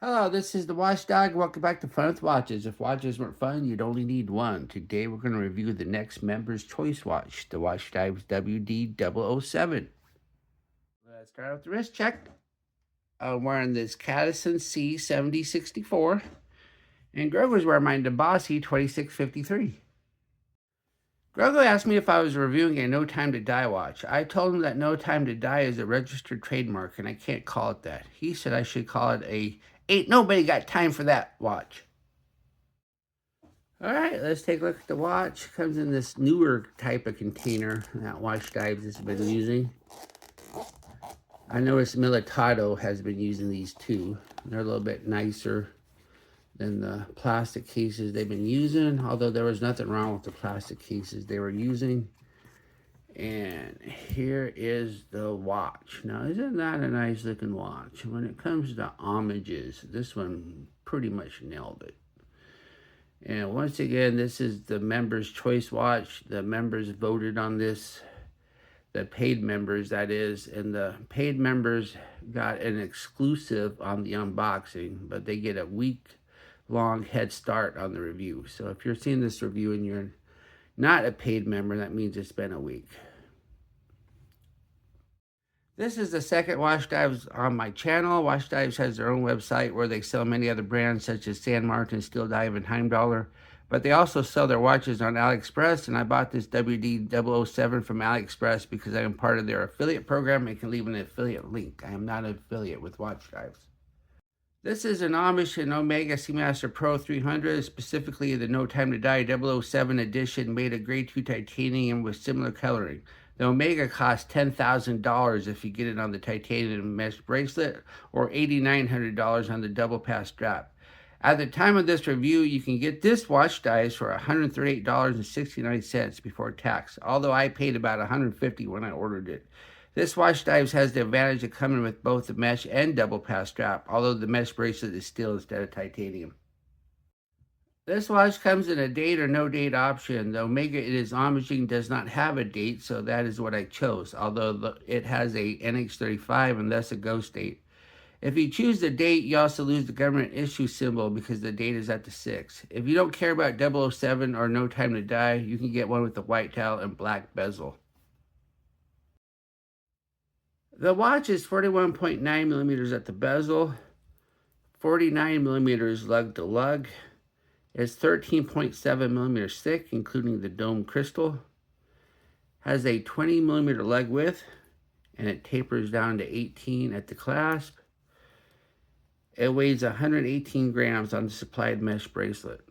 Hello, this is the Watchdog. Welcome back to Fun with Watches. If watches weren't fun, you'd only need one. Today we're going to review the next Member's Choice watch, the Watchdives WD007. Let's start with the wrist check. I'm wearing this Cadison C7064, and Greg was wearing my Bossy 2653. Grogo asked me if I was reviewing a No Time to Die watch. I told him that No Time to Die is a registered trademark and I can't call it that. He said I should call it a Ain't Nobody Got Time for That watch. All right, let's take a look at the watch. It comes in this newer type of container that Watchdives has been using. I noticed Militado has been using these too. They're a little bit nicer than the plastic cases they've been using, although there was nothing wrong with the plastic cases they were using. And here is the watch. Now, isn't that a nice looking watch? When it comes to homages, this one pretty much nailed it. And once again, this is the Members' Choice watch. The members voted on this, the paid members, that is, and the paid members got an exclusive on the unboxing, but they get a week-long head start on the review. So if you're seeing this review and you're not a paid member, that means it's been a week. This is the second Watchdives on my channel. Watchdives has their own website where they sell many other brands such as San Martin, Steel Dive, and Heimdallr. But they also sell their watches on AliExpress, and I bought this WD007 from AliExpress because I am part of their affiliate program and can leave an affiliate link. I am not an affiliate with Watchdives. This is an Amish and Omega Seamaster Pro 300, specifically the No Time to Die 007 edition, made of grade 2 titanium with similar coloring. The Omega costs $10,000 if you get it on the titanium mesh bracelet, or $8,900 on the double pass strap. At the time of this review, you can get this Watchdives for $138.69 before tax, although I paid about $150 when I ordered it. This Watchdives has the advantage of coming with both the mesh and double pass strap, although the mesh bracelet is steel instead of titanium. This watch comes in a date or no date option. The Omega it is homaging does not have a date, so that is what I chose, although it has a NH35 and thus a ghost date. If you choose the date, you also lose the government issue symbol because the date is at the 6th. If you don't care about 007 or No Time to Die, you can get one with the white dial and black bezel. The watch is 41.9 millimeters at the bezel, 49 millimeters lug to lug. It's 13.7 millimeters thick, including the dome crystal. Has a 20 millimeter leg width, and it tapers down to 18 at the clasp. It weighs 118 grams on the supplied mesh bracelet.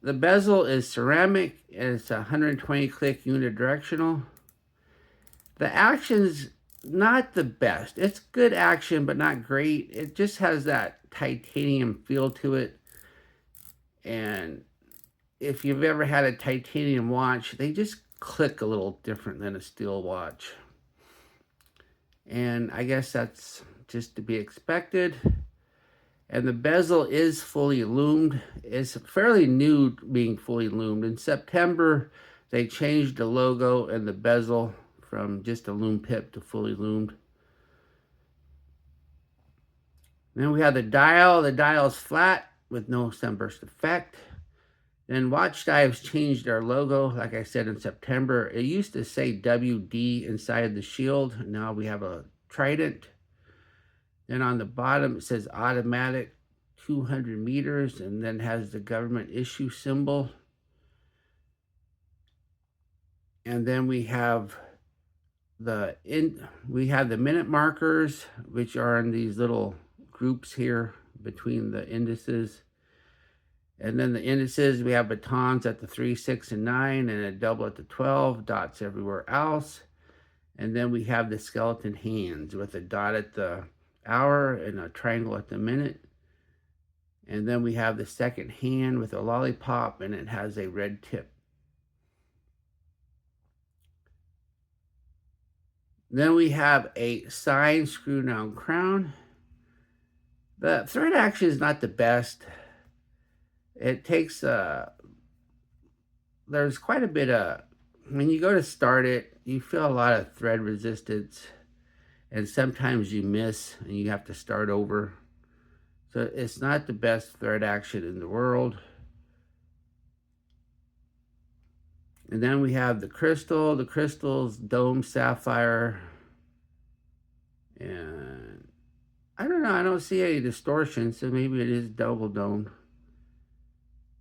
The bezel is ceramic, and it's 120 click unidirectional. The action's not the best. It's good action, but not great. It just has that titanium feel to it. And if you've ever had a titanium watch, they just click a little different than a steel watch. And I guess that's just to be expected. And the bezel is fully lumed. It's fairly new being fully lumed. In September, they changed the logo and the bezel from just a lume pip to fully lumed. Then we have the dial. The dial is flat with no sunburst effect. Then Watchdives changed their logo, like I said, in September. It used to say WD inside the shield. Now we have a trident. Then on the bottom it says automatic 200 meters and then has the government issue symbol. And then we have the minute markers, which are in these little groups here between the indices. And then the indices, we have batons at the 3, 6, and 9, and a double at the 12, dots everywhere else. And then we have the skeleton hands with a dot at the hour and a triangle at the minute. And then we have the second hand with a lollipop, and it has a red tip. Then we have a signed screw-down crown. The thread action is not the best. It takes, there's quite a bit of, when you go to start it, you feel a lot of thread resistance. and sometimes you miss and you have to start over. So it's not the best thread action in the world. And then we have the crystal. The crystal's dome sapphire. And I don't know, I don't see any distortion, so maybe it is double dome.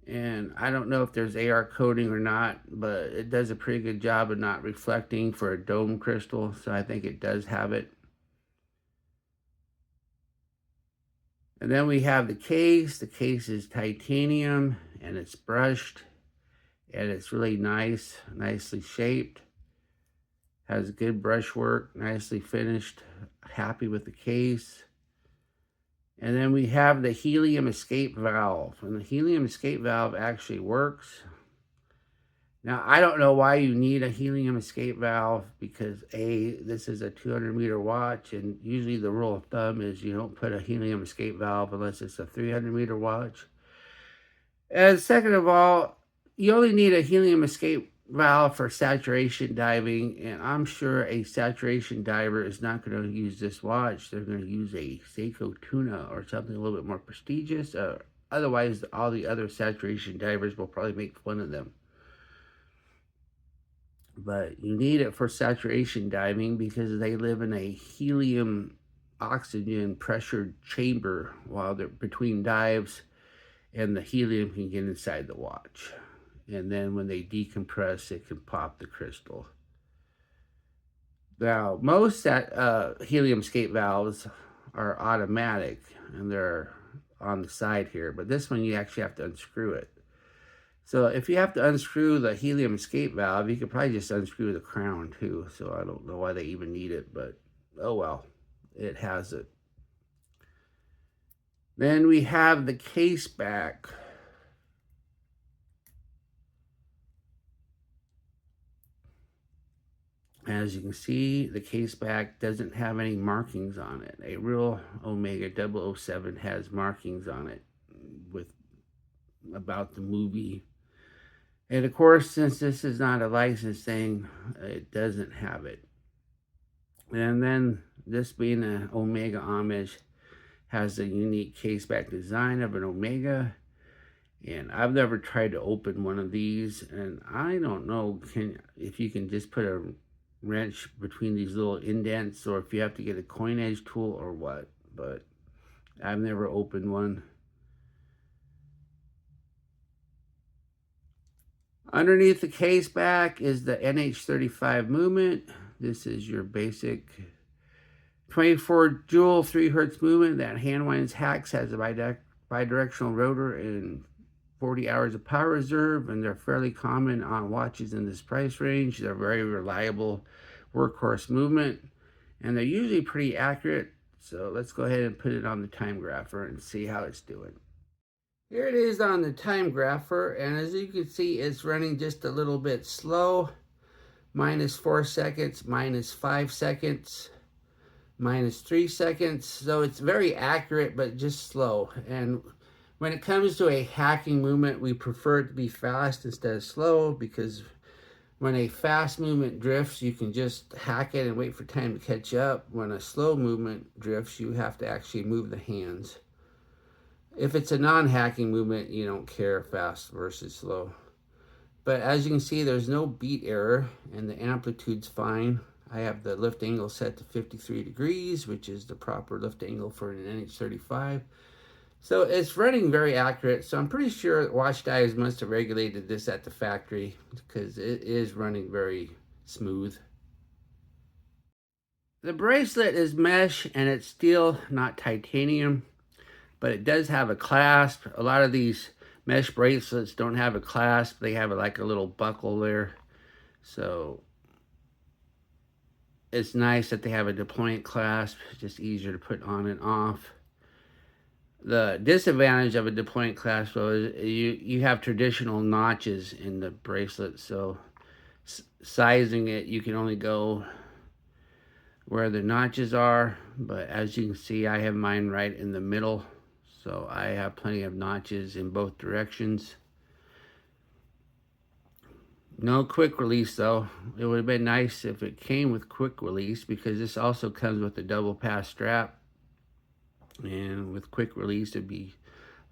And I don't know if there's AR coating or not, but it does a pretty good job of not reflecting for a dome crystal, so I think it does have it. And then we have the case. The case is titanium and it's brushed and it's really nice, nicely shaped. Has good brushwork, nicely finished. Happy with the case. And then we have the helium escape valve. And the helium escape valve actually works. Now, I don't know why you need a helium escape valve because this is a 200-meter watch, and usually the rule of thumb is you don't put a helium escape valve unless it's a 300-meter watch. And second of all, you only need a helium escape valve for saturation diving, and I'm sure a saturation diver is not going to use this watch. They're going to use a Seiko Tuna or something a little bit more prestigious. Otherwise, all the other saturation divers will probably make fun of them. But you need it for saturation diving because they live in a helium oxygen pressured chamber while they're between dives, and the helium can get inside the watch. And then when they decompress, it can pop the crystal. Now, most helium escape valves are automatic, and they're on the side here. But this one, you actually have to unscrew it. So if you have to unscrew the helium escape valve, you could probably just unscrew the crown too. So I don't know why they even need it, but oh well, it has it. Then we have the case back. As you can see, the case back doesn't have any markings on it. A real Omega 007 has markings on it with about the movie. And of course, since this is not a licensed thing, it doesn't have it. And then this being an Omega homage has a unique case back design of an Omega. And I've never tried to open one of these, and I don't know if you can just put a wrench between these little indents or if you have to get a coin edge tool or what, but I've never opened one. Underneath the case back is the NH35 movement. This is your basic 24 joule 3 hertz movement that hand winds hacks, has a bidirectional rotor and 40 hours of power reserve, and they're fairly common on watches in this price range. They're very reliable workhorse movement, and they're usually pretty accurate. So let's go ahead and put it on the time grapher and see how it's doing. Here it is on the time grapher, and as you can see, it's running just a little bit slow. -4 seconds, -5 seconds, -3 seconds. So it's very accurate, but just slow. And when it comes to a hacking movement, we prefer it to be fast instead of slow, because when a fast movement drifts, you can just hack it and wait for time to catch up. When a slow movement drifts, you have to actually move the hands. If it's a non-hacking movement, you don't care fast versus slow. But as you can see, there's no beat error, and the amplitude's fine. I have the lift angle set to 53 degrees, which is the proper lift angle for an NH35. So it's running very accurate. So I'm pretty sure Watchdives must have regulated this at the factory because it is running very smooth. The bracelet is mesh and it's steel, not titanium, but it does have a clasp. A lot of these mesh bracelets don't have a clasp. They have like a little buckle there. So it's nice that they have a deployment clasp. It's just easier to put on and off. The disadvantage of a deployment clasp, though, is you have traditional notches in the bracelet. So sizing it, you can only go where the notches are. But as you can see, I have mine right in the middle. So I have plenty of notches in both directions. No quick release though. It would have been nice if it came with quick release, because this also comes with a double pass strap. And with quick release, it'd be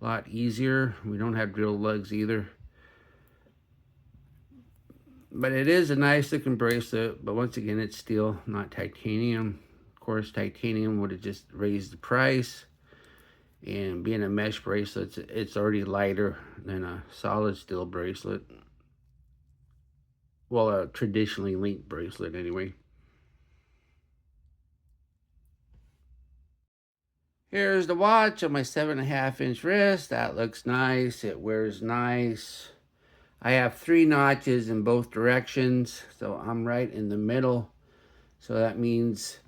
a lot easier. We don't have drill lugs either. But it is a nice looking bracelet, but once again, it's steel, not titanium. Of course, titanium would have just raised the price. And being a mesh bracelet, it's already lighter than a solid steel bracelet. Well, a traditionally linked bracelet anyway. Here's the watch on my 7.5-inch wrist. That looks nice. It wears nice. I have 3 notches in both directions, so I'm right in the middle. So that means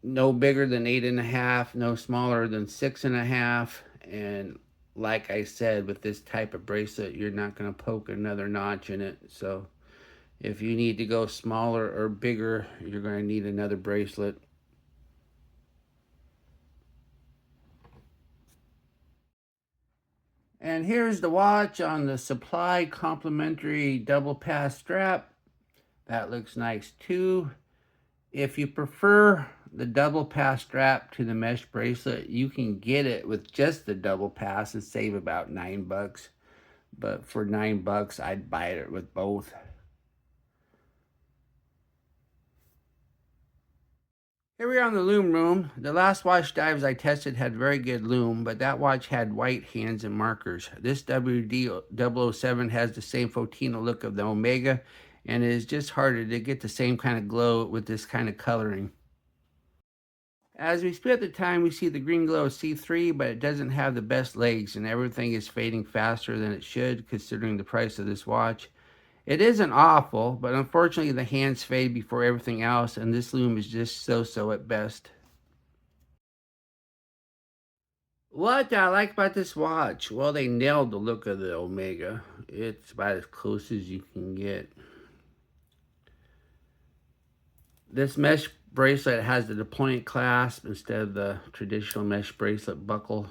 no bigger than 8.5, no smaller than 6.5. And like I said, with this type of bracelet, you're not going to poke another notch in it. So if you need to go smaller or bigger, you're going to need another bracelet. And here's the watch on the supply complimentary double pass strap. That looks nice too. If you prefer the double pass strap to the mesh bracelet, you can get it with just the double pass and save about $9. But for $9, I'd buy it with both. Here we are in the Lume room. The last Watchdives I tested had very good Lume, but that watch had white hands and markers. This WD007 has the same Fotina look of the Omega, and it is just harder to get the same kind of glow with this kind of coloring. As we split the time, we see the green glow of C3, but it doesn't have the best legs, and everything is fading faster than it should, considering the price of this watch. It isn't awful, but unfortunately the hands fade before everything else, and this Lume is just so-so at best. What I like about this watch? Well, they nailed the look of the Omega. It's about as close as you can get. This mesh bracelet has the deployment clasp instead of the traditional mesh bracelet buckle.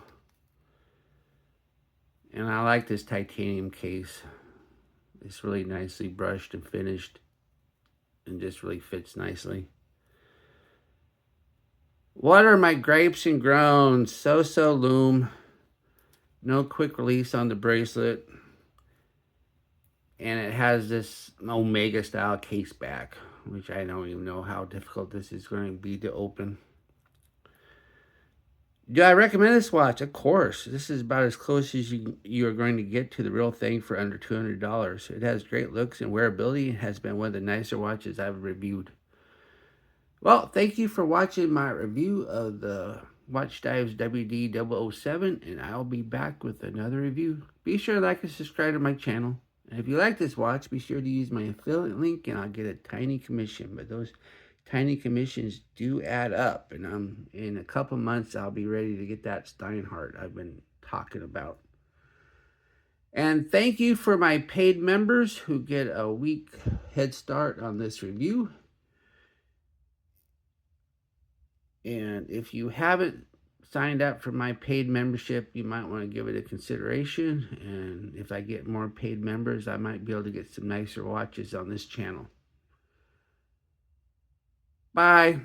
And I like this titanium case. It's really nicely brushed and finished and just really fits nicely. What are my gripes and groans? So-so Lume. No quick release on the bracelet. And it has this Omega style case back, which I don't even know how difficult this is going to be to open. Do I recommend this watch? Of course. This is about as close as you are going to get to the real thing for under $200. It has great looks and wearability and has been one of the nicer watches I've reviewed. Well, thank you for watching my review of the Watchdives WD007, and I'll be back with another review. Be sure to like and subscribe to my channel. And if you like this watch, be sure to use my affiliate link and I'll get a tiny commission. But those tiny commissions do add up, and in a couple months I'll be ready to get that Steinhardt I've been talking about. And thank you for my paid members who get a week head start on this review. And if you haven't signed up for my paid membership, you might want to give it a consideration. And if I get more paid members, I might be able to get some nicer watches on this channel. Bye.